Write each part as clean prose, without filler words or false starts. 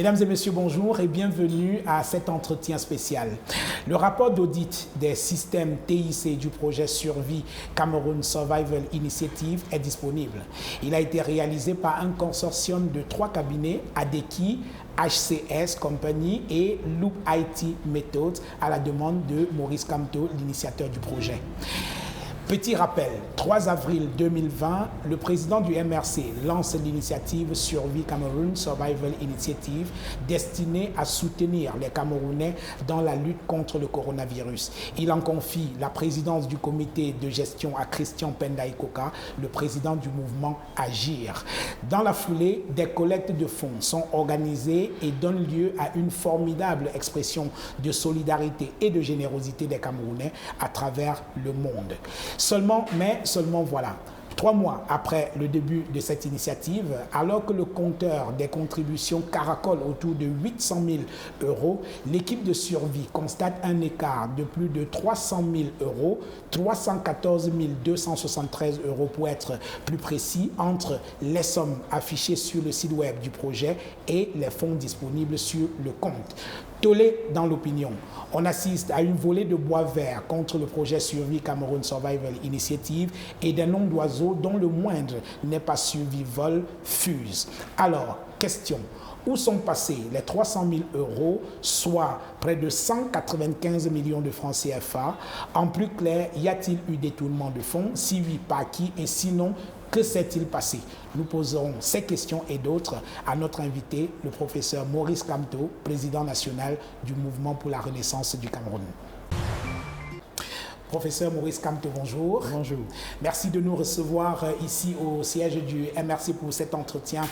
Mesdames et messieurs, bonjour et bienvenue à cet entretien spécial. Le rapport d'audit des systèmes TIC du projet Survie Cameroun Survival Initiative est disponible. Il a été réalisé par un consortium de 3 cabinets, ADEKI, HCS Company et Loop IT Methods à la demande de Maurice Kamto, l'initiateur du projet. Petit rappel, 3 avril 2020, le président du MRC lance l'initiative Survie Cameroun Survival Initiative destinée à soutenir les Camerounais dans la lutte contre le coronavirus. Il en confie la présidence du comité de gestion à Christian Pendaïkoka, le président du mouvement Agir. Dans la foulée, des collectes de fonds sont organisées et donnent lieu à une formidable expression de solidarité et de générosité des Camerounais à travers le monde. Seulement voilà, 3 mois après le début de cette initiative, alors que le compteur des contributions caracole autour de 800 000 €, l'équipe de survie constate un écart de plus de 300 000 €, 314 273 € pour être plus précis, entre les sommes affichées sur le site web du projet et les fonds disponibles sur le compte. Tollé dans l'opinion. On assiste à une volée de bois vert contre le projet Survie Cameroun Survival Initiative et des noms d'oiseaux dont le moindre n'est pas suivi, vol, fuse. Alors, question. Où sont passés les 300 000 €, soit près de 195 millions de francs CFA? En plus clair, y a-t-il eu détournement de fonds? Si oui, par qui? Et sinon, que s'est-il passé? Nous poserons ces questions et d'autres à notre invité, le professeur Maurice Kamto, président national du Mouvement pour la Renaissance du Cameroun. Professeur Maurice Kamto, bonjour. Bonjour. Merci de nous recevoir ici au siège du MRC pour cet entretien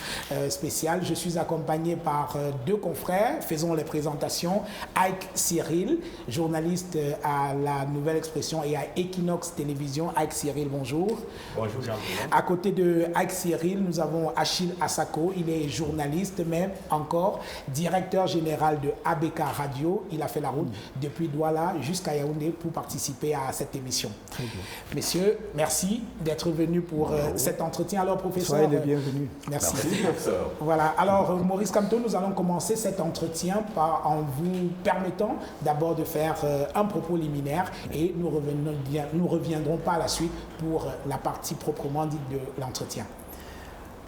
spécial. Je suis accompagné par 2 confrères. Faisons les présentations. Ike Cyril, journaliste à La Nouvelle Expression et à Equinox Télévision. Ike Cyril, bonjour. Bonjour Jean-Bruno. À côté de Ike Cyril, nous avons Achille Asako. Il est journaliste, mais encore directeur général de ABK Radio. Il a fait la route depuis Douala jusqu'à Yaoundé pour participer à cette émission. Très bien. Messieurs, merci d'être venus pour cet entretien. Alors, professeur... Soyez les bienvenus. Merci. Merci, professeur. Voilà. Alors, Maurice Kamto, nous allons commencer cet entretien en vous permettant d'abord de faire un propos liminaire et nous reviendrons par la suite pour la partie proprement dite de l'entretien.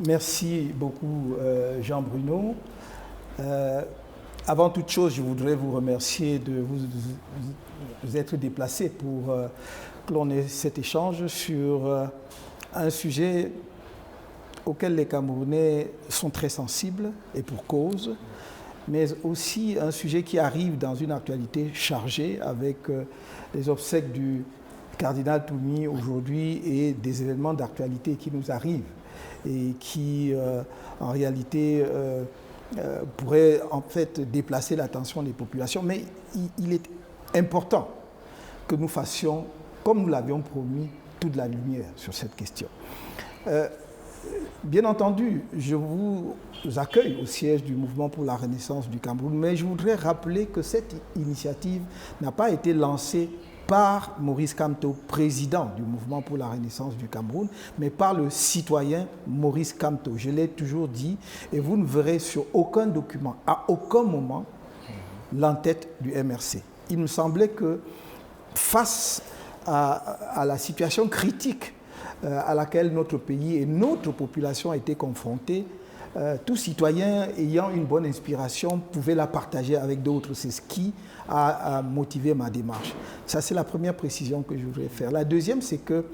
Merci beaucoup, Jean-Bruno. Avant toute chose, je voudrais vous remercier de vous être déplacé pour que l'on ait cet échange sur un sujet auquel les Camerounais sont très sensibles et pour cause, mais aussi un sujet qui arrive dans une actualité chargée avec les obsèques du cardinal Toumi aujourd'hui et des événements d'actualité qui nous arrivent et qui, en réalité, pourrait en fait déplacer l'attention des populations, mais il est important que nous fassions, comme nous l'avions promis, toute la lumière sur cette question. Bien entendu, je vous accueille au siège du Mouvement pour la Renaissance du Cameroun, mais je voudrais rappeler que cette initiative n'a pas été lancée par Maurice Kamto, président du Mouvement pour la Renaissance du Cameroun, mais par le citoyen Maurice Kamto. Je l'ai toujours dit, et vous ne verrez sur aucun document, à aucun moment, l'entête du MRC. Il me semblait que face à la situation critique à laquelle notre pays et notre population a été confrontés, tout citoyen ayant une bonne inspiration pouvait la partager avec d'autres. C'est ce qui a motivé ma démarche. Ça, c'est la première précision que je voudrais faire. La deuxième, c'est que,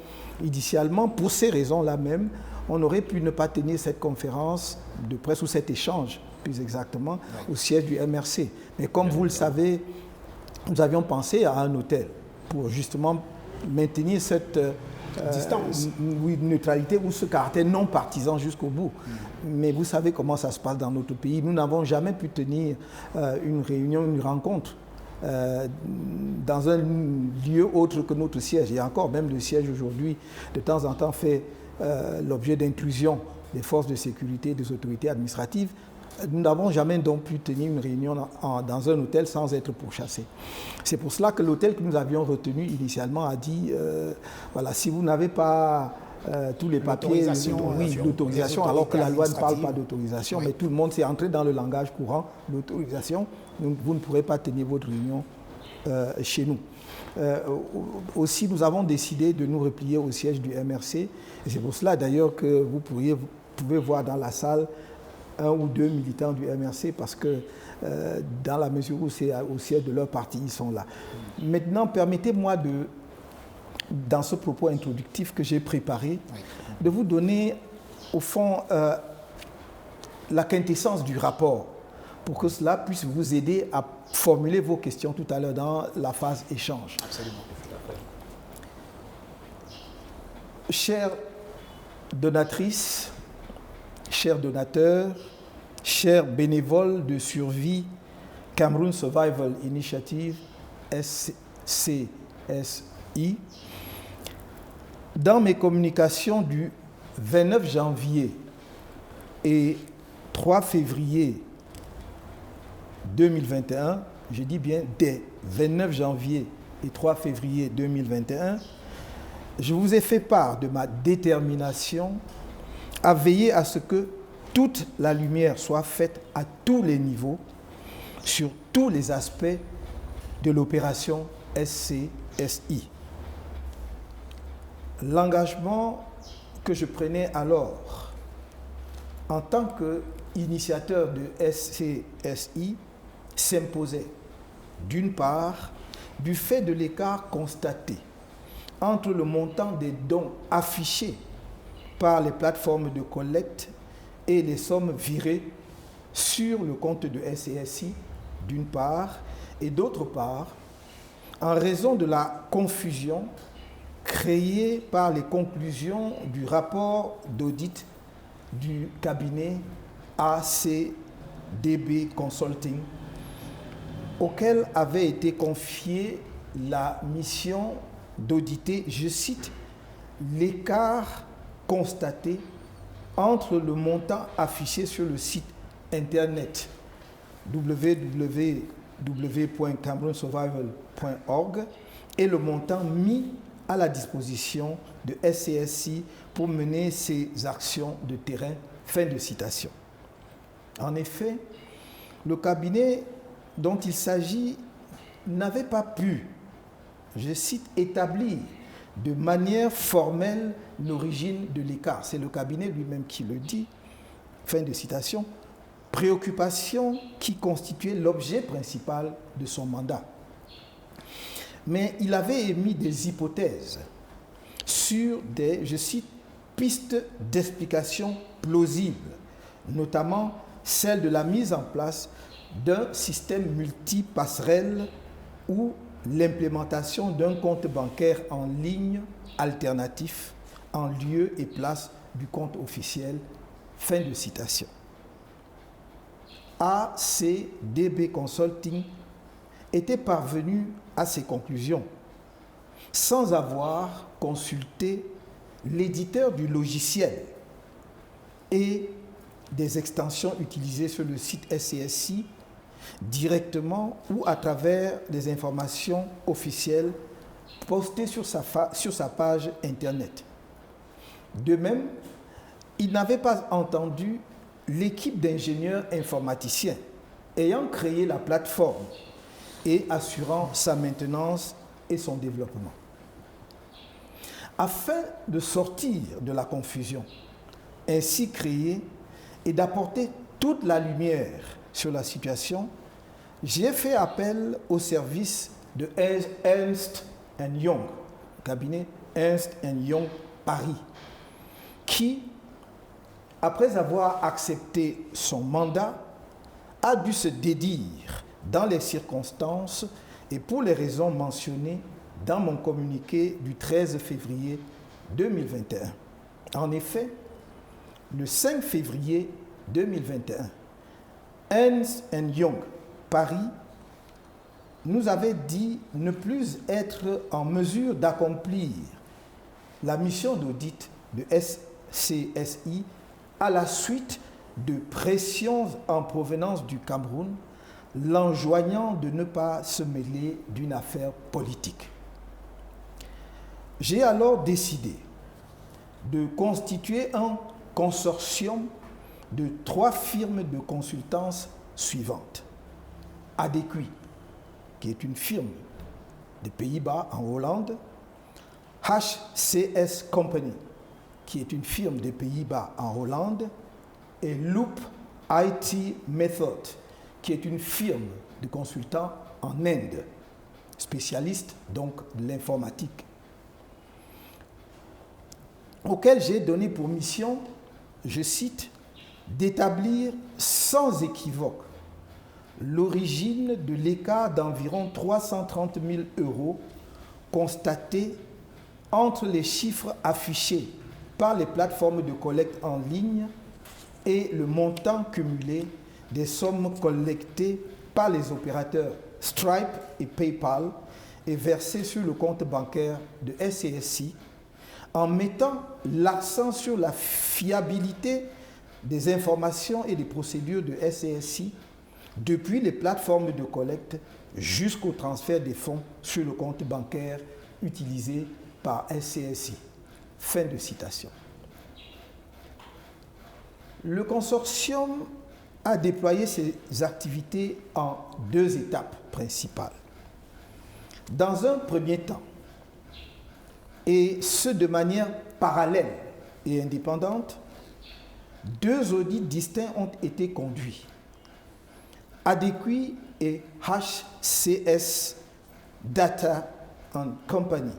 initialement, pour ces raisons-là même, on aurait pu ne pas tenir cette conférence de presse ou cet échange, plus exactement, au siège du MRC. Mais comme vous le savez, nous avions pensé à un hôtel pour justement maintenir cette distance. Neutralité ou ce caractère non partisan jusqu'au bout. Mais vous savez comment ça se passe dans notre pays. Nous n'avons jamais pu tenir une réunion, une rencontre dans un lieu autre que notre siège. Et encore, même le siège aujourd'hui, de temps en temps, fait l'objet d'inclusion des forces de sécurité et des autorités administratives. Nous n'avons jamais donc pu tenir une réunion dans un hôtel sans être pourchassés. C'est pour cela que l'hôtel que nous avions retenu initialement a dit voilà, si vous n'avez pas tous les papiers, l'autorisation, alors que la loi ne parle pas d'autorisation, mais tout le monde s'est entré dans le langage courant, l'autorisation, vous ne pourrez pas tenir votre réunion chez nous. Aussi, nous avons décidé de nous replier au siège du MRC, et c'est pour cela d'ailleurs que vous pouvez voir dans la salle un ou deux militants du MRC, parce que dans la mesure où c'est au siège de leur parti, ils sont là. Maintenant, permettez-moi dans ce propos introductif que j'ai préparé, de vous donner, au fond, la quintessence du rapport, pour que cela puisse vous aider à formuler vos questions tout à l'heure dans la phase échange. Absolument. Chères donatrices, chers donateurs, chers bénévoles de survie Cameroun Survival Initiative, SCSI, dans mes communications du 29 janvier et 3 février 2021, je dis bien dès 29 janvier et 3 février 2021, je vous ai fait part de ma détermination à veiller à ce que toute la lumière soit faite à tous les niveaux, sur tous les aspects de l'opération SCSI. L'engagement que je prenais alors en tant qu'initiateur de SCSI s'imposait, d'une part, du fait de l'écart constaté entre le montant des dons affichés par les plateformes de collecte et les sommes virées sur le compte de SCSI, d'une part, et d'autre part, en raison de la confusion créée par les conclusions du rapport d'audit du cabinet ACDB Consulting, auquel avait été confiée la mission d'auditer, je cite, l'écart constaté entre le montant affiché sur le site internet www.camerounsurvival.org et le montant mis à la disposition de SCSI pour mener ses actions de terrain. Fin de citation. En effet, le cabinet dont il s'agit n'avait pas pu, je cite, établir de manière formelle l'origine de l'écart. C'est le cabinet lui-même qui le dit. Fin de citation. Préoccupation qui constituait l'objet principal de son mandat. Mais il avait émis des hypothèses sur des, je cite, pistes d'explication plausibles, notamment celle de la mise en place d'un système multi-passerelle ou l'implémentation d'un compte bancaire en ligne alternatif en lieu et place du compte officiel. Fin de citation. ACDB Consulting était parvenu à ces conclusions sans avoir consulté l'éditeur du logiciel et des extensions utilisées sur le site SCSI directement ou à travers des informations officielles postées sur sa page Internet. De même, il n'avait pas entendu l'équipe d'ingénieurs informaticiens ayant créé la plateforme et assurant sa maintenance et son développement. Afin de sortir de la confusion ainsi créée et d'apporter toute la lumière sur la situation, j'ai fait appel au service de Ernst & Young, cabinet Ernst & Young Paris, qui, après avoir accepté son mandat, a dû se dédire dans les circonstances et pour les raisons mentionnées dans mon communiqué du 13 février 2021. En effet, le 5 février 2021, Ernst & Young Paris nous avait dit ne plus être en mesure d'accomplir la mission d'audit de SCSI à la suite de pressions en provenance du Cameroun, l'enjoignant de ne pas se mêler d'une affaire politique. J'ai alors décidé de constituer un consortium de 3 firmes de consultance suivantes. Adequi, qui est une firme des Pays-Bas en Hollande, HCS Company, qui est une firme des Pays-Bas en Hollande, et Loop IT Method, qui est une firme de consultants en Inde, spécialiste donc de l'informatique, auquel j'ai donné pour mission, je cite, d'établir sans équivoque l'origine de l'écart d'environ 330 000 € constaté entre les chiffres affichés par les plateformes de collecte en ligne et le montant cumulé des sommes collectées par les opérateurs Stripe et PayPal et versées sur le compte bancaire de SCSI, en mettant l'accent sur la fiabilité des informations et des procédures de SCSI depuis les plateformes de collecte jusqu'au transfert des fonds sur le compte bancaire utilisé par SCSI. Fin de citation. Le consortium a déployé ses activités en 2 étapes principales. Dans un premier temps, et ce de manière parallèle et indépendante, 2 audits distincts ont été conduits. Adequi et HCS Data and Company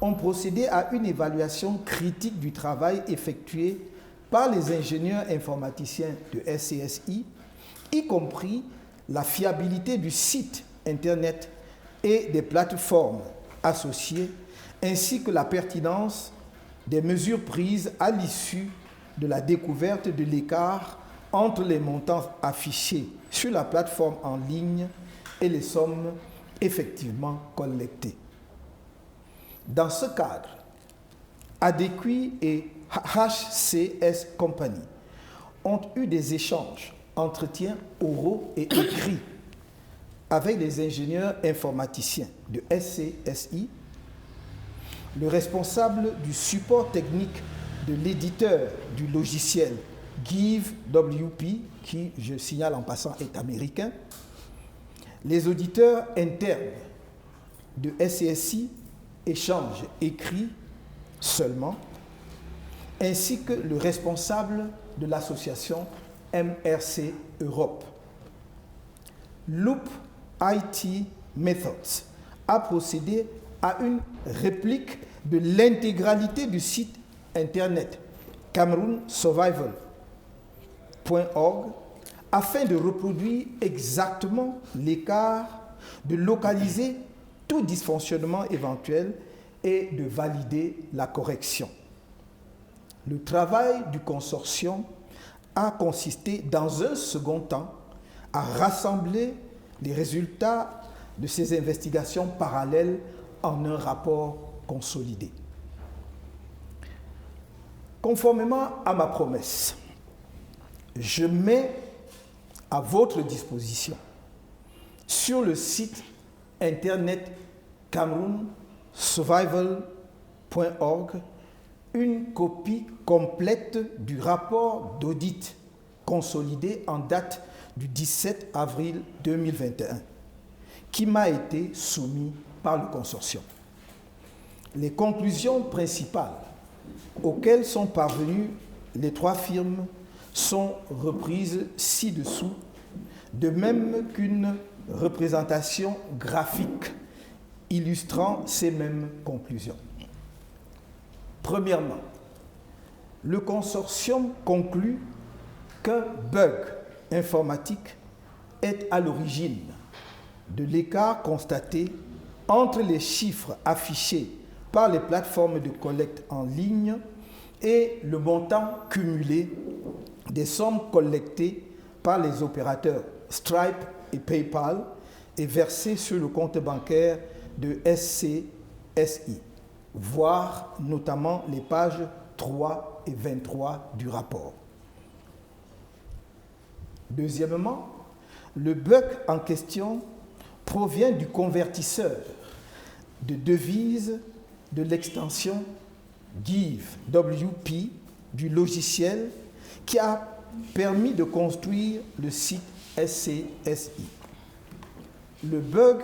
ont procédé à une évaluation critique du travail effectué par les ingénieurs informaticiens de SCSI, y compris la fiabilité du site Internet et des plateformes associées, ainsi que la pertinence des mesures prises à l'issue de la découverte de l'écart entre les montants affichés sur la plateforme en ligne et les sommes effectivement collectées. Dans ce cadre, Adequi et HCS Company ont eu des échanges, entretiens oraux et écrits avec les ingénieurs informaticiens de SCSI, le responsable du support technique de l'éditeur du logiciel GiveWP, qui, je signale en passant, est américain, les auditeurs internes de SCSI, échanges écrits seulement, ainsi que le responsable de l'association MRC Europe. Loop IT Methods a procédé à une réplique de l'intégralité du site internet cameroonsurvival.org afin de reproduire exactement l'écart, de localiser tout dysfonctionnement éventuel et de valider la correction. Le travail du consortium a consisté, dans un second temps, à rassembler les résultats de ces investigations parallèles en un rapport consolidé. Conformément à ma promesse, je mets à votre disposition sur le site internet cameroonsurvival.org une copie complète du rapport d'audit consolidé en date du 17 avril 2021 qui m'a été soumis par le consortium. Les conclusions principales auxquelles sont parvenues les 3 firmes sont reprises ci-dessous, de même qu'une représentation graphique illustrant ces mêmes conclusions. Premièrement, le consortium conclut qu'un bug informatique est à l'origine de l'écart constaté entre les chiffres affichés par les plateformes de collecte en ligne et le montant cumulé des sommes collectées par les opérateurs Stripe et PayPal et versées sur le compte bancaire de SCSI, voir notamment les pages 3 et 23 du rapport. Deuxièmement, le bug en question provient du convertisseur de devises de l'extension GiveWP du logiciel qui a permis de construire le site SCSI. Le bug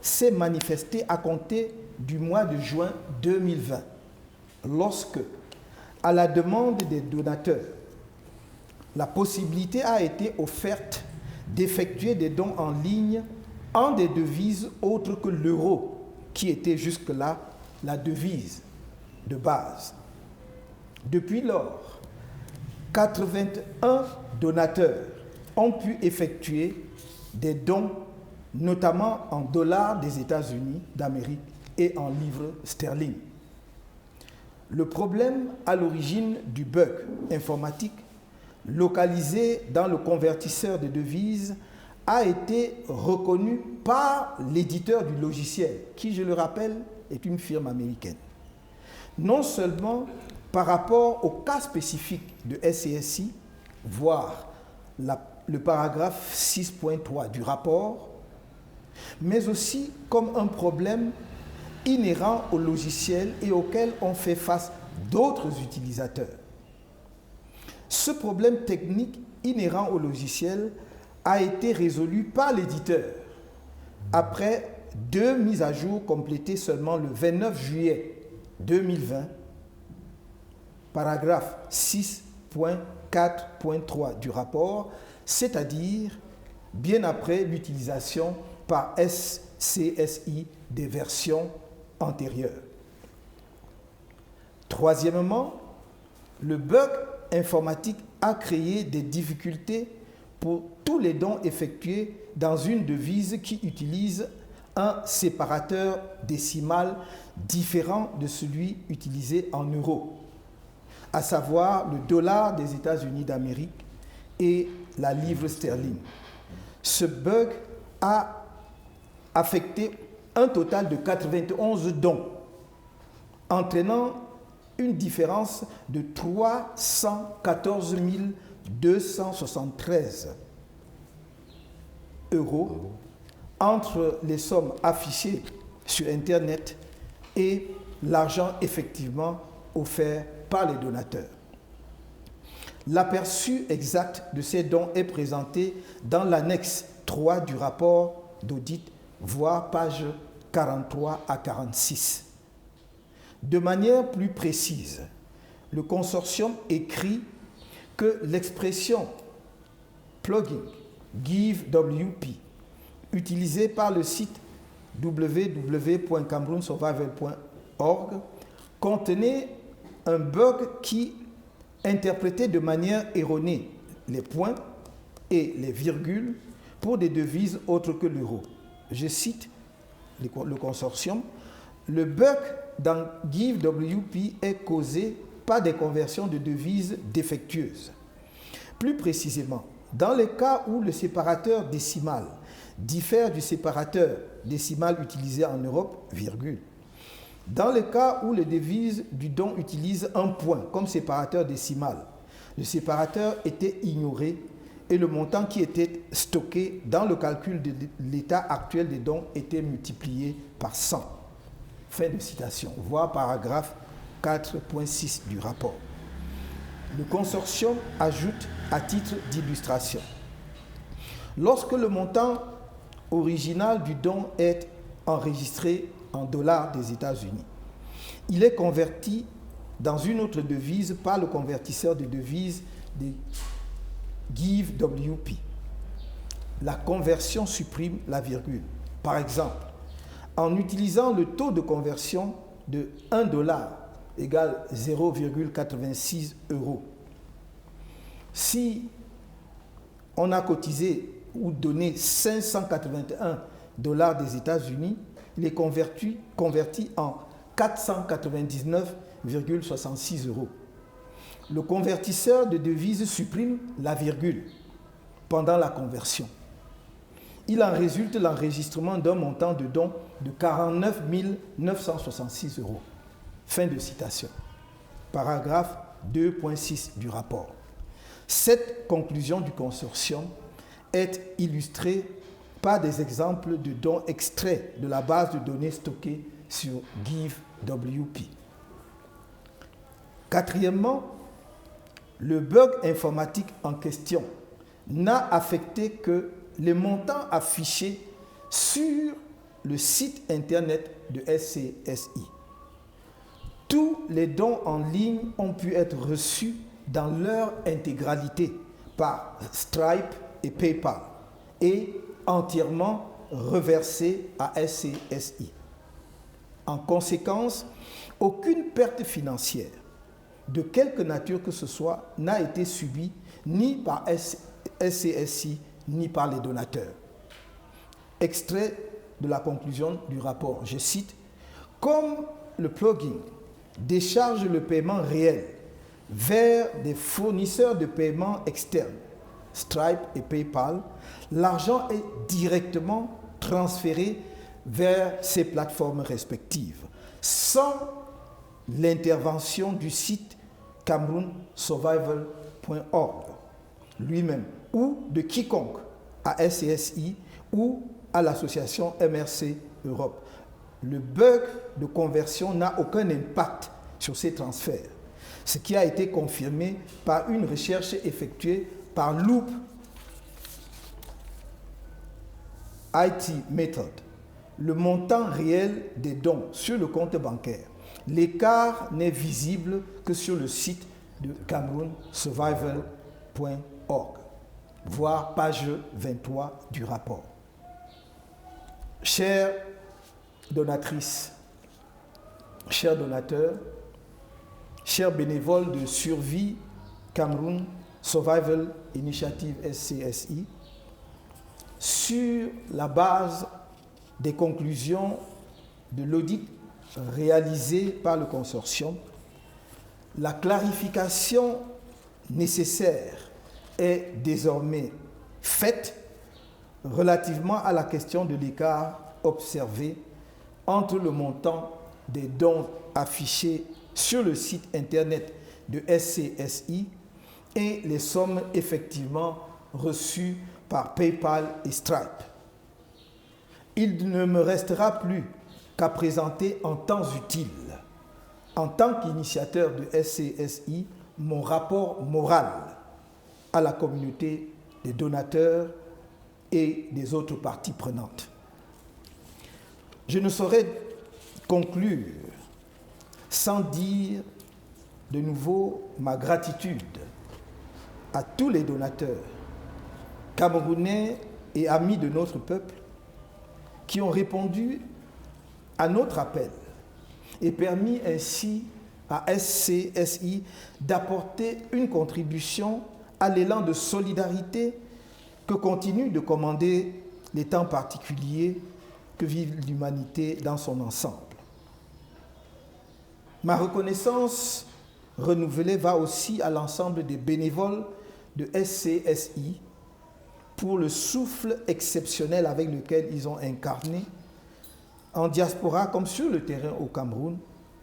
s'est manifesté à compter du mois de juin 2020, lorsque, à la demande des donateurs, la possibilité a été offerte d'effectuer des dons en ligne en des devises autres que l'euro, qui était jusque-là la devise de base. Depuis lors, 81 donateurs ont pu effectuer des dons, notamment en dollars des États-Unis d'Amérique et en livres sterling. Le problème à l'origine du bug informatique localisé dans le convertisseur de devises a été reconnu par l'éditeur du logiciel, qui, je le rappelle, est une firme américaine. Non seulement par rapport au cas spécifique de SCSI, voire le paragraphe 6.3 du rapport, mais aussi comme un problème inhérent au logiciel et auquel ont fait face d'autres utilisateurs. Ce problème technique inhérent au logiciel a été résolu par l'éditeur après 2 mises à jour complétées seulement le 29 juillet 2020, paragraphe 6.4.3 du rapport, c'est-à-dire bien après l'utilisation par SCSI des versions antérieures. Troisièmement, le bug informatique a créé des difficultés pour tous les dons effectués dans une devise qui utilise un séparateur décimal différent de celui utilisé en euros, à savoir le dollar des États-Unis d'Amérique et la livre sterling. Ce bug a affecté un total de 91 dons, entraînant une différence de 314 273 euros entre les sommes affichées sur Internet et l'argent effectivement offert par les donateurs. L'aperçu exact de ces dons est présenté dans l'annexe 3 du rapport d'audit, voire pages 43 à 46. De manière plus précise, le consortium écrit que l'expression plugin GiveWP utilisée par le site www.cameroonsurvival.org contenait un bug qui interprétait de manière erronée les points et les virgules pour des devises autres que l'euro. Je cite le consortium: le bug dans GiveWP est causé par des conversions de devises défectueuses. Plus précisément, dans les cas où le séparateur décimal diffère du séparateur décimal utilisé en Europe, virgule. Dans le cas où les devises du don utilisent un point comme séparateur décimal, le séparateur était ignoré et le montant qui était stocké dans le calcul de l'état actuel des dons était multiplié par 100. Fin de citation. Voir paragraphe 4.6 du rapport. Le consortium ajoute à titre d'illustration: lorsque le montant original du don est enregistré en dollars des États-Unis, il est converti dans une autre devise par le convertisseur de devises de GiveWP. La conversion supprime la virgule. Par exemple, en utilisant le taux de conversion de 1 dollar égale 0,86 euros. Si on a cotisé ou donné 581 dollars des États-Unis, il est converti en 499,66 euros. Le convertisseur de devises supprime la virgule pendant la conversion. Il en résulte l'enregistrement d'un montant de don de 49 966 euros. Fin de citation. Paragraphe 2.6 du rapport. Cette conclusion du consortium est illustrée par des exemples de dons extraits de la base de données stockée sur GiveWP. Quatrièmement, le bug informatique en question n'a affecté que les montants affichés sur le site internet de SCSI. Tous les dons en ligne ont pu être reçus dans leur intégralité par Stripe et PayPal et entièrement reversés à SCSI. En conséquence, aucune perte financière de quelque nature que ce soit n'a été subie ni par SCSI ni par les donateurs. Extrait de la conclusion du rapport, je cite, « Comme le plugin décharge le paiement réel vers des fournisseurs de paiement externes, Stripe et PayPal, l'argent est directement transféré vers ces plateformes respectives, sans l'intervention du site cameroonsurvival.org lui-même ou de quiconque à SCSI ou à l'association MRC Europe. Le bug de conversion n'a aucun impact sur ces transferts, ce qui a été confirmé par une recherche effectuée par Loop IT Method. Le montant réel des dons sur le compte bancaire, l'écart n'est visible que sur le site de cameroonsurvival.org, voir page 23 du rapport. Chères donatrices, chers donateurs, chers bénévoles de Survie Cameroun Survival Initiative SCSI, sur la base des conclusions de l'audit réalisé par le consortium, la clarification nécessaire est désormais faite relativement à la question de l'écart observé entre le montant des dons affichés sur le site internet de SCSI et les sommes effectivement reçues par PayPal et Stripe. Il ne me restera plus qu'à présenter en temps utile, en tant qu'initiateur de SCSI, mon rapport moral à la communauté des donateurs et des autres parties prenantes. Je ne saurais conclure sans dire de nouveau ma gratitude à tous les donateurs, camerounais et amis de notre peuple, qui ont répondu à notre appel et permis ainsi à SCSI d'apporter une contribution à l'élan de solidarité que continue de commander les temps particuliers que vive l'humanité dans son ensemble. Ma reconnaissance renouvelée va aussi à l'ensemble des bénévoles de SCSI pour le souffle exceptionnel avec lequel ils ont incarné, en diaspora comme sur le terrain au Cameroun,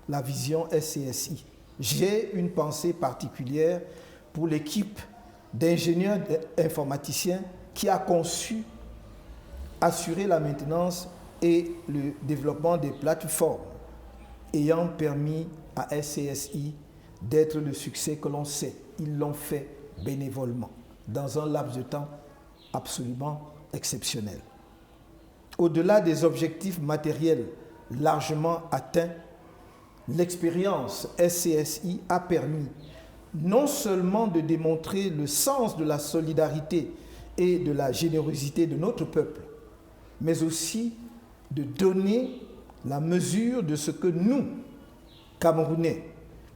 la vision SCSI. J'ai une pensée particulière pour l'équipe d'ingénieurs informaticiens qui a conçu, assuré la maintenance et le développement des plateformes ayant permis à SCSI d'être le succès que l'on sait. Ils l'ont fait bénévolement, dans un laps de temps absolument exceptionnel. Au-delà des objectifs matériels largement atteints, l'expérience SCSI a permis non seulement de démontrer le sens de la solidarité et de la générosité de notre peuple, mais aussi de donner la mesure de ce que nous, Camerounais,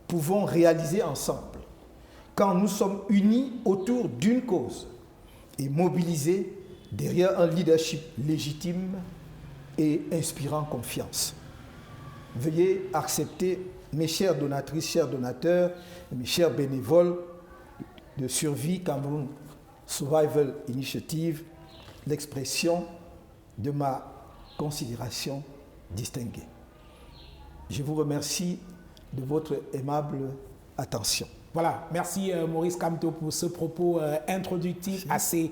pouvons réaliser ensemble quand nous sommes unis autour d'une cause et mobilisés derrière un leadership légitime et inspirant confiance. Veuillez accepter, mes chères donatrices, chers donateurs, mes chers bénévoles de Survie Cameroun Survival Initiative, l'expression de ma considération distinguée. Je vous remercie de votre aimable attention. Voilà, merci Maurice Kamto pour ce propos introductif assez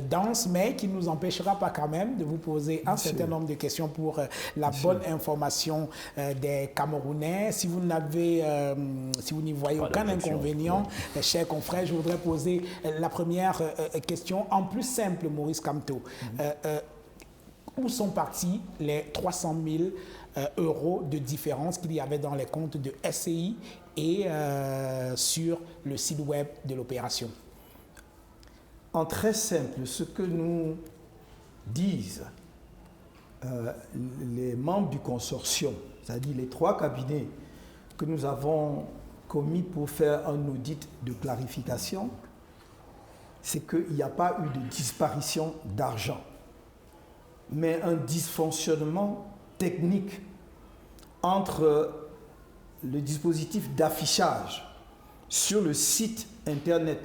dense, mais qui ne nous empêchera pas quand même de vous poser un certain nombre de questions pour la bonne information des Camerounais. Si vous n'y voyez aucun inconvénient, chers confrères, je voudrais poser la première question en plus simple, Maurice Kamto. Où sont partis les 300 000 euros de différence qu'il y avait dans les comptes de SCI et sur le site web de l'opération? En très simple, ce que nous disent les membres du consortium, c'est-à-dire les 3 cabinets que nous avons commis pour faire un audit de clarification, c'est qu'il n'y a pas eu de disparition d'argent, mais un dysfonctionnement technique entre le dispositif d'affichage sur le site internet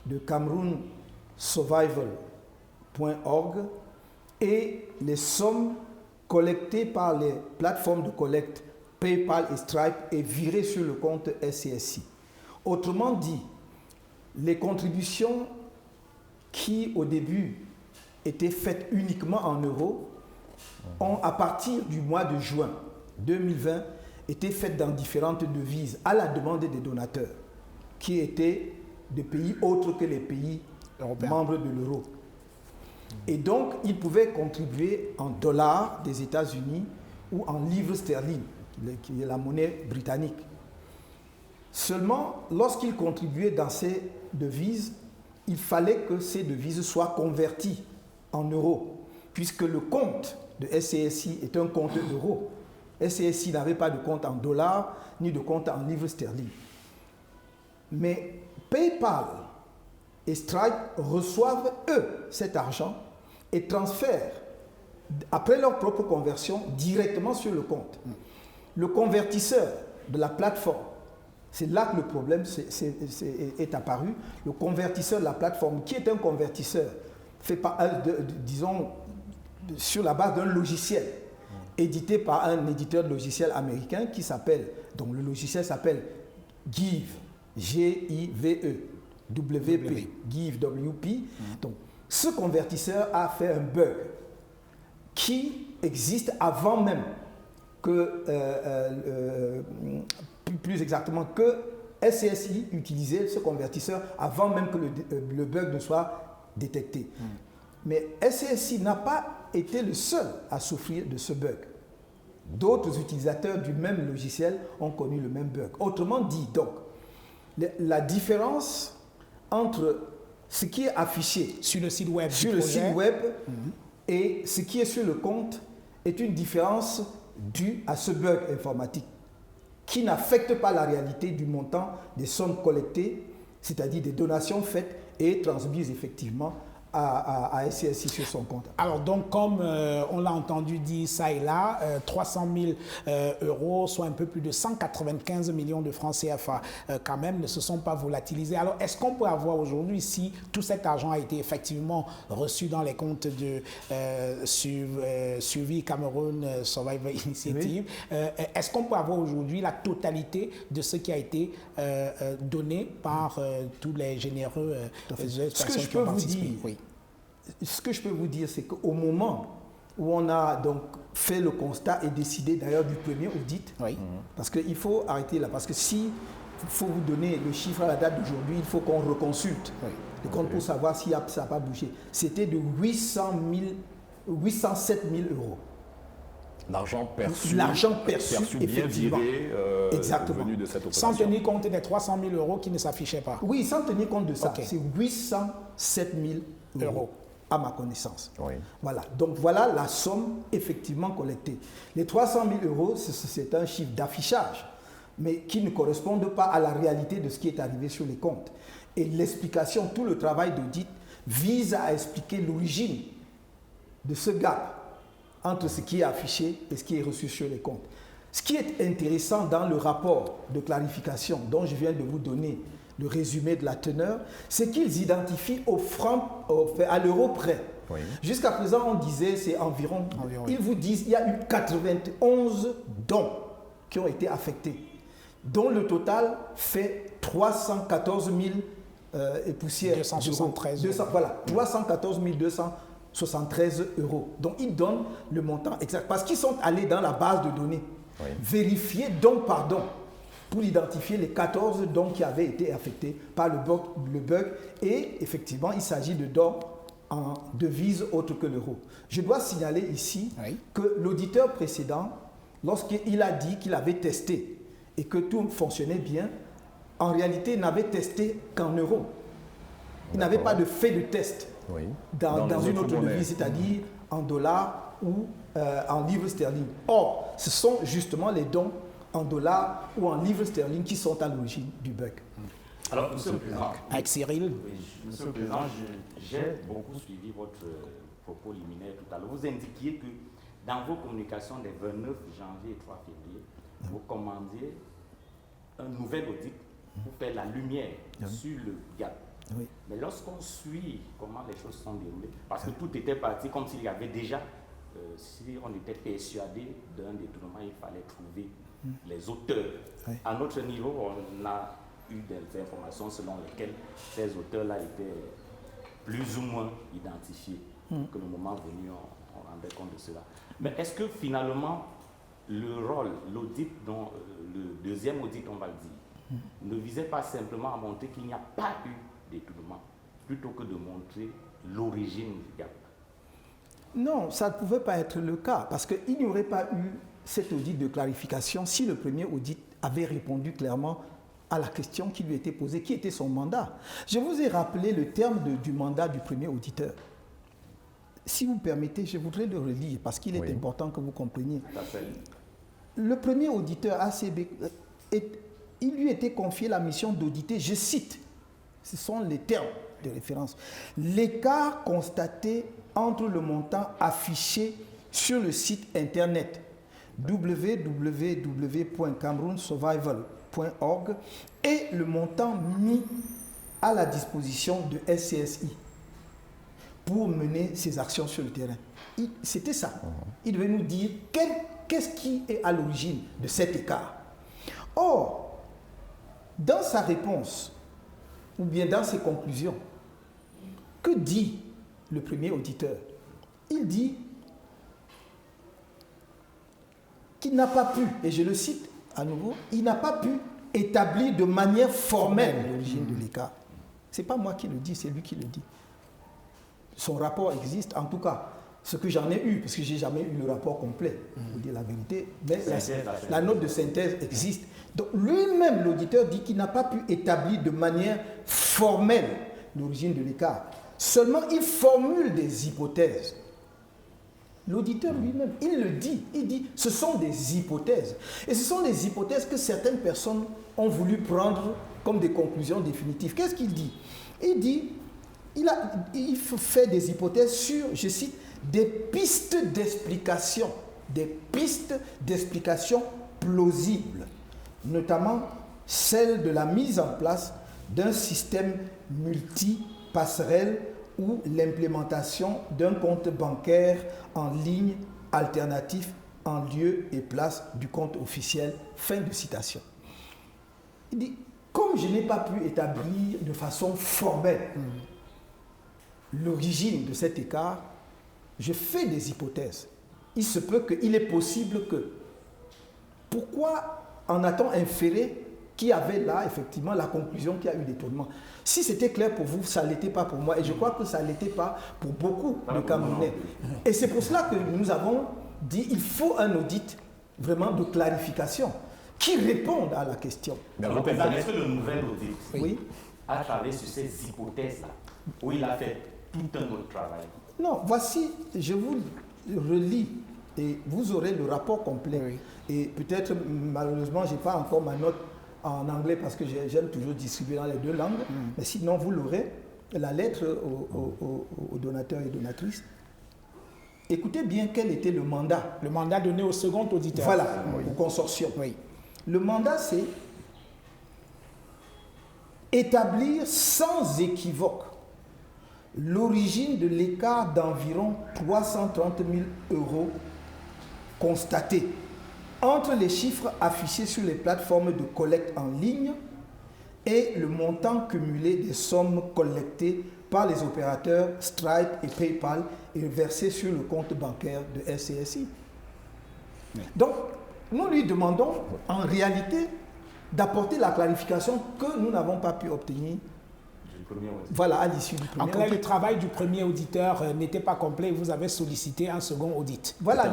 de CameroonSurvival.org et les sommes collectées par les plateformes de collecte PayPal et Stripe et virées sur le compte SCSI. Autrement dit, les contributions qui au début étaient faites uniquement en euros ont, à partir du mois de juin 2020, été faites dans différentes devises à la demande des donateurs qui étaient de pays autres que les pays membres de l'euro. Et donc, ils pouvaient contribuer en dollars des États-Unis ou en livres sterling, qui est la monnaie britannique. Seulement, lorsqu'ils contribuaient dans ces devises, il fallait que ces devises soient converties en euros, puisque le compte de SCSI est un compte euro. SCSI n'avait pas de compte en dollars ni de compte en livres sterling. Mais PayPal et Stripe reçoivent, eux, cet argent et transfèrent, après leur propre conversion, directement sur le compte. Le convertisseur de la plateforme, c'est là que le problème est apparu. Le convertisseur de la plateforme, qui est un convertisseur, disons, sur la base d'un logiciel édité par un éditeur de logiciel américain qui s'appelle, donc le logiciel s'appelle Give, G-I-V-E, W-P, Give, W-P. Donc, ce convertisseur a fait un bug qui existe avant même que, plus exactement, que SCSI utilisait ce convertisseur avant même que le bug ne soit détecté. Mais SCSI n'a pas été le seul à souffrir de ce bug. D'autres utilisateurs du même logiciel ont connu le même bug. Autrement dit, donc, la différence entre ce qui est affiché sur le site web, et ce qui est sur le compte est une différence due à ce bug informatique qui n'affecte pas la réalité du montant des sommes collectées, c'est-à-dire des donations faites et transmises effectivement à SCSI sur son compte. Alors donc, comme on l'a entendu dire ça et là, 300 000 euros, soit un peu plus de 195 millions de francs CFA quand même, ne se sont pas volatilisés. Alors, est-ce qu'on peut avoir aujourd'hui, si tout cet argent a été effectivement reçu dans les comptes de Survie Cameroun Survival Initiative, est-ce qu'on peut avoir aujourd'hui la totalité de ce qui a été donné par tous les généreux personnes qui ont participé? Ce que je peux vous dire, c'est qu'au moment où on a donc fait le constat et décidé d'ailleurs du premier audit, parce qu'il faut arrêter là, parce que si il faut vous donner le chiffre à la date d'aujourd'hui, il faut qu'on reconsulte le compte pour savoir si ça n'a pas bougé. C'était de 807 000 euros. L'argent perçu bien viré, exactement, venu de cette opération. Sans tenir compte des 300 000 euros qui ne s'affichaient pas. Oui, sans tenir compte de ça. C'est 807 000 euros. À ma connaissance. Voilà. Donc voilà la somme effectivement collectée. Les 300 000 euros, c'est un chiffre d'affichage, mais qui ne correspondent pas à la réalité de ce qui est arrivé sur les comptes. Et l'explication, tout le travail d'audit vise à expliquer l'origine de ce gap entre ce qui est affiché et ce qui est reçu sur les comptes. Ce qui est intéressant dans le rapport de clarification dont je viens de vous donner le résumé de la teneur, c'est qu'ils identifient au franc, à l'euro près. Jusqu'à présent, on disait c'est environ. Ils vous disent il y a eu 91 dons qui ont été affectés. dont le total fait 314 000 et poussières. 273 euros. Voilà, 314 273 euros. Donc, ils donnent le montant exact. Parce qu'ils sont allés dans la base de données, vérifier don par don, pour identifier les 14 dons qui avaient été affectés par le bug. Et effectivement, il s'agit de dons en devise autre que l'euro. Je dois signaler ici que l'auditeur précédent, lorsqu'il a dit qu'il avait testé et que tout fonctionnait bien, en réalité, il n'avait testé qu'en euros. Il n'avait pas de fait de test dans une autre devise, c'est-à-dire en dollars ou en livres sterling. Or, ce sont justement les dons en dollars ou en livres sterling qui sont à l'origine du bug. Alors, Monsieur le Président, avec Cyril. Oui, Monsieur le Président, j'ai beaucoup suivi votre propos liminaire tout à l'heure. Vous indiquiez que dans vos communications des 29 janvier et 3 février, vous commandiez un nouvel audit pour faire la lumière sur le gap. Oui. Mais lorsqu'on suit comment les choses sont déroulées, parce que tout était parti comme s'il y avait déjà, si on était persuadé d'un détournement, il fallait trouver les auteurs. Oui. À notre niveau, on a eu des informations selon lesquelles ces auteurs-là étaient plus ou moins identifiés. Que le moment venu, on rendait compte de cela. Mais est-ce que finalement, le rôle, l'audit, le deuxième audit, on va le dire, ne visait pas simplement à montrer qu'il n'y a pas eu détournement, plutôt que de montrer l'origine du gap? Non, ça ne pouvait pas être le cas, parce qu'il n'y aurait pas eu cet audit de clarification si le premier audit avait répondu clairement à la question qui lui était posée, qui était son mandat. Je vous ai rappelé le terme du mandat du premier auditeur. Si vous permettez, je voudrais le relire, parce qu'il est important que vous compreniez. Le premier auditeur ACB, il lui était confié la mission d'auditer, je cite, ce sont les termes de référence, l'écart constaté entre le montant affiché sur le site internet www.cameroonsurvival.org et le montant mis à la disposition de SCSI pour mener ses actions sur le terrain. C'était ça. Il devait nous dire qu'est-ce qui est à l'origine de cet écart. Or, dans sa réponse, ou bien dans ses conclusions, que dit le premier auditeur? Il dit qu'il n'a pas pu, et je le cite à nouveau, il n'a pas pu établir de manière formelle l'origine de l'écart. Ce n'est pas moi qui le dis, c'est lui qui le dit. Son rapport existe, en tout cas, ce que j'en ai eu, parce que je n'ai jamais eu le rapport complet, pour vous dire la vérité, mais la note de synthèse existe. Donc lui-même, l'auditeur, dit qu'il n'a pas pu établir de manière formelle l'origine de l'écart. Seulement, il formule des hypothèses. L'auditeur lui-même, il le dit. Il dit, ce sont des hypothèses. Et ce sont des hypothèses que certaines personnes ont voulu prendre comme des conclusions définitives. Qu'est-ce qu'il dit? Il dit, il fait des hypothèses sur, je cite, des pistes d'explication plausibles, notamment celle de la mise en place d'un système multi-passerelle ou l'implémentation d'un compte bancaire en ligne alternatif en lieu et place du compte officiel. Fin de citation. Il dit, comme je n'ai pas pu établir de façon formelle l'origine de cet écart, je fais des hypothèses. Il se peut qu'il est possible que... Pourquoi en a-t-on inféré qu'il y avait là, effectivement, la conclusion qu'il y a eu détournement? Si c'était clair pour vous, ça ne l'était pas pour moi. Et je crois que ça ne l'était pas pour beaucoup de Camerounais. Et c'est pour cela que nous avons dit qu'il faut un audit vraiment de clarification qui réponde à la question. Mais est-ce que le nouvel audit a travaillé sur ces hypothèses-là, où il a fait tout un autre travail? Non, voici, je vous relis et vous aurez le rapport complet. Et peut-être, malheureusement, je n'ai pas encore ma note en anglais parce que j'aime toujours distribuer dans les deux langues. Mais sinon, vous l'aurez, la lettre aux donateurs et donatrices. Écoutez bien quel était le mandat. Le mandat donné au second auditeur. Voilà, au consortium. Le mandat, c'est établir sans équivoque l'origine de l'écart d'environ 330 000 euros constaté entre les chiffres affichés sur les plateformes de collecte en ligne et le montant cumulé des sommes collectées par les opérateurs Stripe et PayPal et versées sur le compte bancaire de SCSI. Oui. Donc, nous lui demandons en réalité d'apporter la clarification que nous n'avons pas pu obtenir. Voilà, à l'issue du premier audit. Le travail du premier auditeur n'était pas complet. Vous avez sollicité un second audit. Voilà,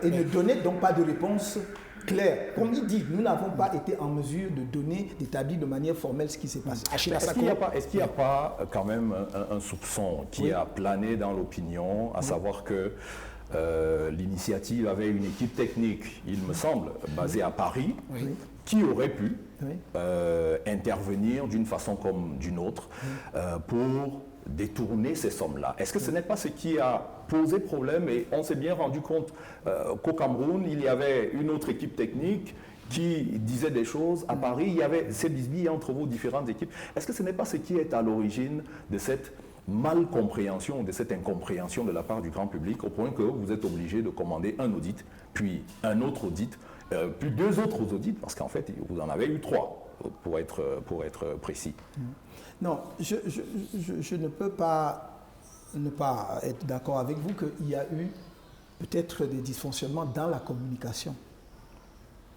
et ne donnez donc pas de réponse claire. Comme il dit, nous n'avons pas été en mesure de donner, d'établir de manière formelle ce qui s'est passé. Est-ce qu'il n'y a pas quand même un soupçon qui a plané dans l'opinion, à savoir que l'initiative avait une équipe technique, il me semble, basée à Paris, qui aurait pu intervenir d'une façon comme d'une autre pour détourner ces sommes-là. Est-ce que ce n'est pas ce qui a posé problème? Et on s'est bien rendu compte qu'au Cameroun, il y avait une autre équipe technique qui disait des choses. À Paris, il y avait ces bisbilles entre vos différentes équipes. Est-ce que ce n'est pas ce qui est à l'origine de cette mal-compréhension, de cette incompréhension de la part du grand public, au point que vous êtes obligé de commander un audit, puis un autre audit, puis 2 autres audits, parce qu'en fait, vous en avez eu 3, pour être précis. Non, je ne peux pas ne pas être d'accord avec vous qu'il y a eu peut-être des dysfonctionnements dans la communication.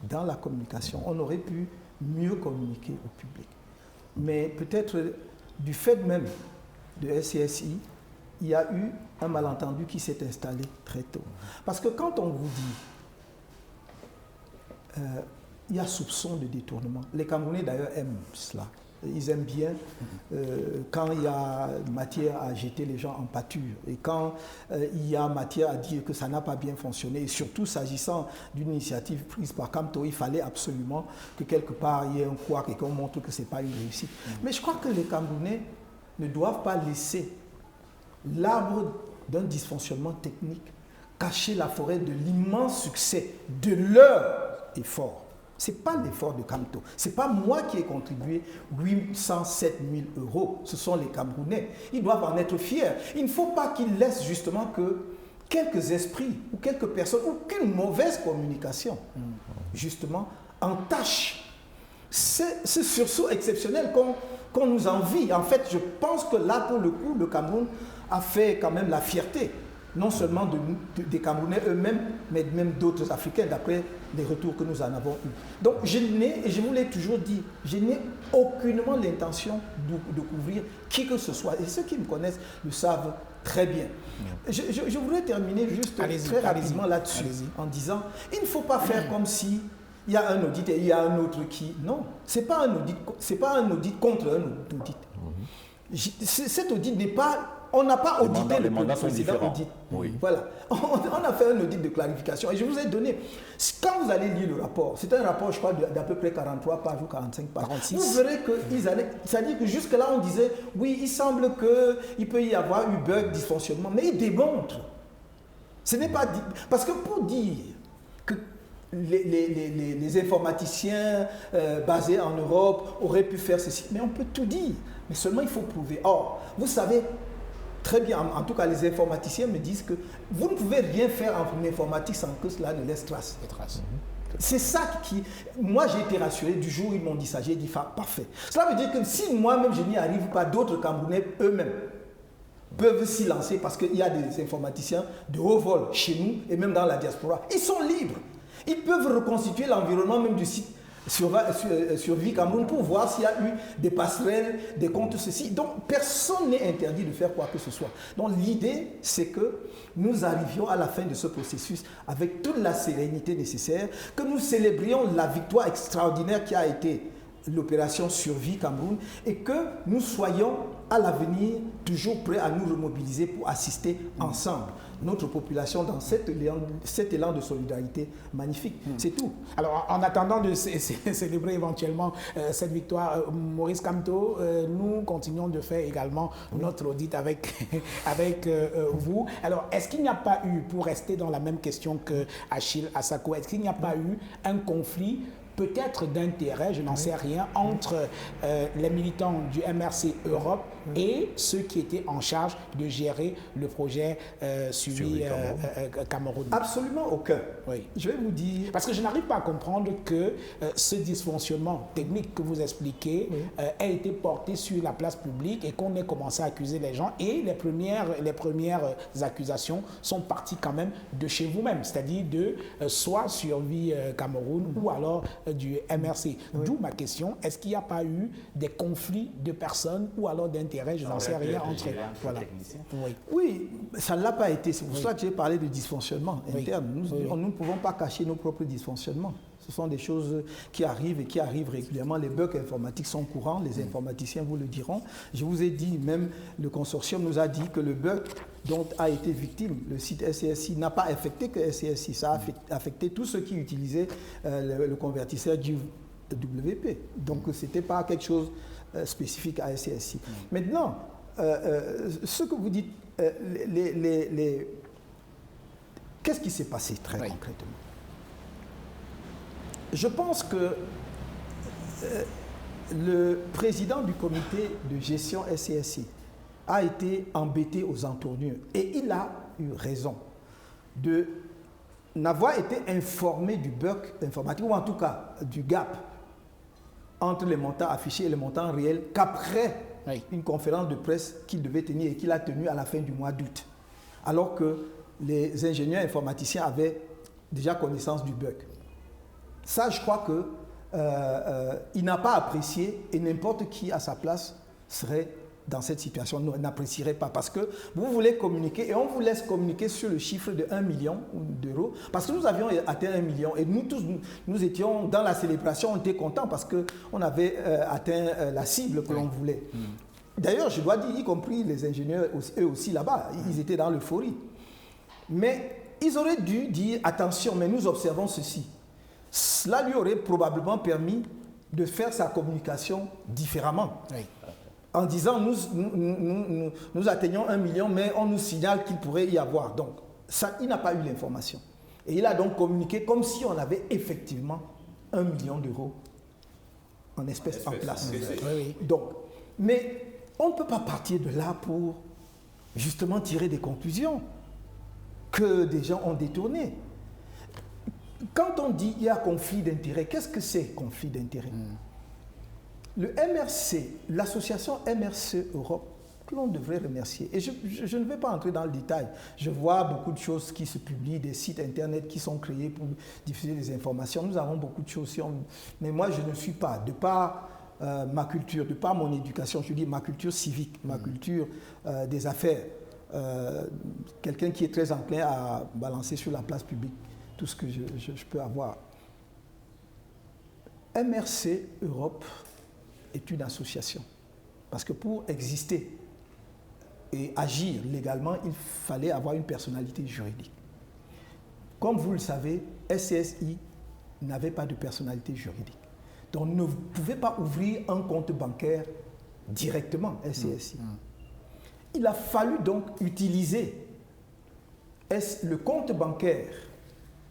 Dans la communication, on aurait pu mieux communiquer au public. Mais peut-être du fait même de SCSI, il y a eu un malentendu qui s'est installé très tôt. Parce que quand on vous dit il y a soupçon de détournement, les Camerounais d'ailleurs aiment cela. Ils aiment bien quand il y a matière à jeter les gens en pâture et quand il y a matière à dire que ça n'a pas bien fonctionné. Et surtout s'agissant d'une initiative prise par Camto, il fallait absolument que quelque part il y ait un couac et qu'on montre que ce n'est pas une réussite. Mais je crois que les Camerounais ne doivent pas laisser l'arbre d'un dysfonctionnement technique cacher la forêt de l'immense succès de leur effort. Ce n'est pas l'effort de Camto. Ce n'est pas moi qui ai contribué 807 000 €. Ce sont les Camerounais. Ils doivent en être fiers. Il ne faut pas qu'ils laissent justement que quelques esprits ou quelques personnes ou qu'une mauvaise communication, justement, entache ce sursaut exceptionnel qu'on nous envie. En fait, je pense que là, pour le coup, le Cameroun a fait quand même la fierté, non seulement des Camerounais eux-mêmes, mais même d'autres Africains, d'après les retours que nous en avons eus. Donc, je vous l'ai toujours dit, je n'ai aucunement l'intention de couvrir qui que ce soit. Et ceux qui me connaissent le savent très bien. Je voudrais terminer juste très rapidement là-dessus, en disant, il ne faut pas faire comme si il y a un audit et il y a un autre qui... Non, ce n'est pas un audit contre un audit. Cet audit n'est pas... On n'a pas audité le précédent audit. Oui. Voilà. On a fait un audit de clarification. Et je vous ai donné... Quand vous allez lire le rapport, c'est un rapport, je crois, d'à peu près 43 pages ou 45 pages. 46. Vous verrez qu'ils allaient... C'est-à-dire que jusque-là, on disait, oui, il semble qu'il peut y avoir eu bug, dysfonctionnement. Mais ils démontrent. Ce n'est pas... Parce que pour dire que les informaticiens basés en Europe auraient pu faire ceci. Mais on peut tout dire, mais seulement il faut prouver. Or, vous savez très bien, en tout cas les informaticiens me disent que vous ne pouvez rien faire en informatique sans que cela ne laisse trace. C'est ça qui... Moi j'ai été rassuré du jour où ils m'ont dit ça, j'ai dit parfait. Cela veut dire que si moi-même je n'y arrive pas, d'autres Camerounais eux-mêmes peuvent s'y lancer parce qu'il y a des informaticiens de haut vol chez nous et même dans la diaspora. Ils sont libres. Ils peuvent reconstituer l'environnement même du site Survie Cameroun pour voir s'il y a eu des passerelles, des comptes, ceci. Donc, personne n'est interdit de faire quoi que ce soit. Donc, l'idée, c'est que nous arrivions à la fin de ce processus avec toute la sérénité nécessaire, que nous célébrions la victoire extraordinaire qui a été l'opération Survie Cameroun et que nous soyons à l'avenir toujours prêts à nous remobiliser pour assister ensemble notre population dans cet élan de solidarité magnifique. C'est tout. Alors, en attendant de célébrer éventuellement cette victoire, Maurice Camto, nous continuons de faire également notre audit avec vous. Alors, est-ce qu'il n'y a pas eu, pour rester dans la même question que Achille Asako, est-ce qu'il n'y a pas eu un conflit peut-être d'intérêt, je n'en sais rien, entre les militants du MRC Europe et ceux qui étaient en charge de gérer le projet suivi Cameroun. Absolument aucun. Oui. Je vais vous dire... Parce que je n'arrive pas à comprendre que ce dysfonctionnement technique que vous expliquez ait été porté sur la place publique et qu'on ait commencé à accuser les gens. Et les premières accusations sont parties quand même de chez vous-même, c'est-à-dire de soit Survie Cameroun ou alors du MRC. D'où ma question, est-ce qu'il n'y a pas eu des conflits de personnes ou alors d'intérêts, je n'en sais rien, entre... Voilà. Oui, ça ne l'a pas été. C'est pour ça que j'ai parlé de dysfonctionnement interne. Nous ne pouvons pas cacher nos propres dysfonctionnements. Ce sont des choses qui arrivent et qui arrivent régulièrement. Les bugs informatiques sont courants, les informaticiens vous le diront. Je vous ai dit, même le consortium nous a dit que le bug dont a été victime le site SCSI n'a pas affecté que SCSI, ça a affecté tous ceux qui utilisaient le convertisseur du WP. Donc ce n'était pas quelque chose spécifique à SCSI. Maintenant, ce que vous dites, qu'est-ce qui s'est passé très concrètement? Je pense que le président du comité de gestion SCSI a été embêté aux entournures et il a eu raison de n'avoir été informé du bug informatique ou en tout cas du gap entre les montants affichés et les montants réels qu'après une conférence de presse qu'il devait tenir et qu'il a tenue à la fin du mois d'août, alors que les ingénieurs informaticiens avaient déjà connaissance du bug. Ça, je crois qu'il n'a pas apprécié et n'importe qui à sa place serait dans cette situation, n'apprécierait pas. Parce que vous voulez communiquer et on vous laisse communiquer sur le chiffre de 1 million d'euros. Parce que nous avions atteint 1 million et nous tous, nous étions dans la célébration, on était contents parce qu'on avait atteint la cible que l'on voulait. D'ailleurs, je dois dire, y compris les ingénieurs, eux aussi là-bas, ils étaient dans l'euphorie. Mais ils auraient dû dire, attention, mais nous observons ceci. Cela lui aurait probablement permis de faire sa communication différemment. En disant, nous atteignons 1 million, mais on nous signale qu'il pourrait y avoir. Donc, ça, il n'a pas eu l'information. Et il a donc communiqué comme si on avait effectivement 1 million d'euros en espèces en place. Donc, mais on ne peut pas partir de là pour justement tirer des conclusions que des gens ont détournées. Quand on dit qu'il y a conflit d'intérêts, qu'est-ce que c'est conflit d'intérêts? Le MRC, l'association MRC Europe, que l'on devrait remercier, et je ne vais pas entrer dans le détail, je vois beaucoup de choses qui se publient, des sites internet qui sont créés pour diffuser des informations, nous avons beaucoup de choses, mais moi je ne suis pas, de par ma culture, de par mon éducation, je dis ma culture civique, ma culture des affaires, quelqu'un qui est très enclin à balancer sur la place publique tout ce que je peux avoir. MRC Europe est une association. Parce que pour exister et agir légalement, il fallait avoir une personnalité juridique. Comme vous le savez, SCSI n'avait pas de personnalité juridique. Donc, on ne pouvait pas ouvrir un compte bancaire directement, SCSI. Il a fallu donc utiliser le compte bancaire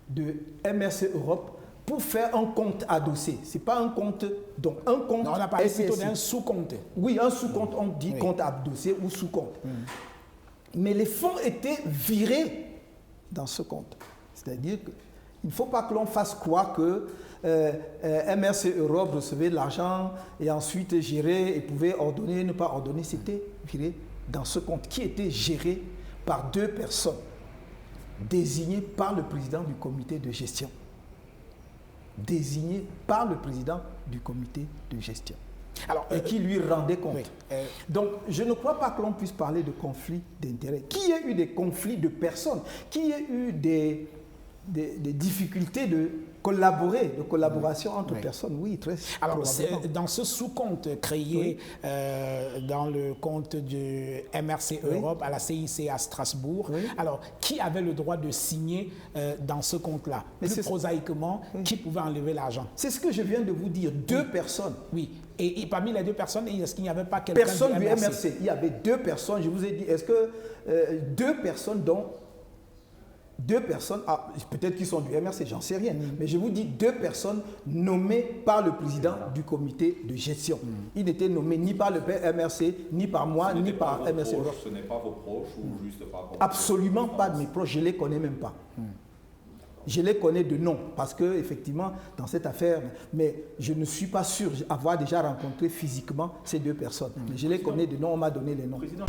de MRC Europe pour faire un compte adossé. Ce n'est pas un compte, donc un compte. Non, on a parlé plutôt d'un sous-compte. Oui, un sous-compte, on dit compte adossé ou sous-compte. Mais les fonds étaient virés dans ce compte. C'est-à-dire qu'il ne faut pas que l'on fasse croire que MRC Europe recevait de l'argent et ensuite gérait et pouvait ordonner, ne pas ordonner. C'était viré dans ce compte qui était géré par 2 personnes désignées par le président du comité de gestion. Désigné par le président du comité de gestion. Alors, et qui lui rendait compte. Donc, je ne crois pas que l'on puisse parler de conflit d'intérêts. Qu'il y ait eu des conflits de personnes, qu'il y ait eu des difficultés de collaborer, de collaboration entre personnes, oui, très alors, dans ce sous-compte créé dans le compte du MRC Europe à la CIC à Strasbourg, alors, qui avait le droit de signer dans ce compte-là? Plus prosaïquement, qui pouvait enlever l'argent? C'est ce que je viens de vous dire, 2 personnes. Oui, et parmi les 2 personnes, est-ce qu'il n'y avait pas quelqu'un du MRC? Il y avait 2 personnes, je vous ai dit, est-ce que 2 personnes dont 2 personnes, peut-être qu'ils sont du MRC, j'en sais rien, mais je vous dis 2 personnes nommées par le président du comité de gestion. Ils n'étaient nommés ni par le MRC, ni par moi, ni par MRC. Ce n'est pas vos proches ou juste pas... Absolument pas de mes proches, je ne les connais même pas. Je les connais de nom, parce que effectivement, dans cette affaire, mais je ne suis pas sûr d'avoir déjà rencontré physiquement ces 2 personnes. Mais je les connais de nom, on m'a donné les noms. Président.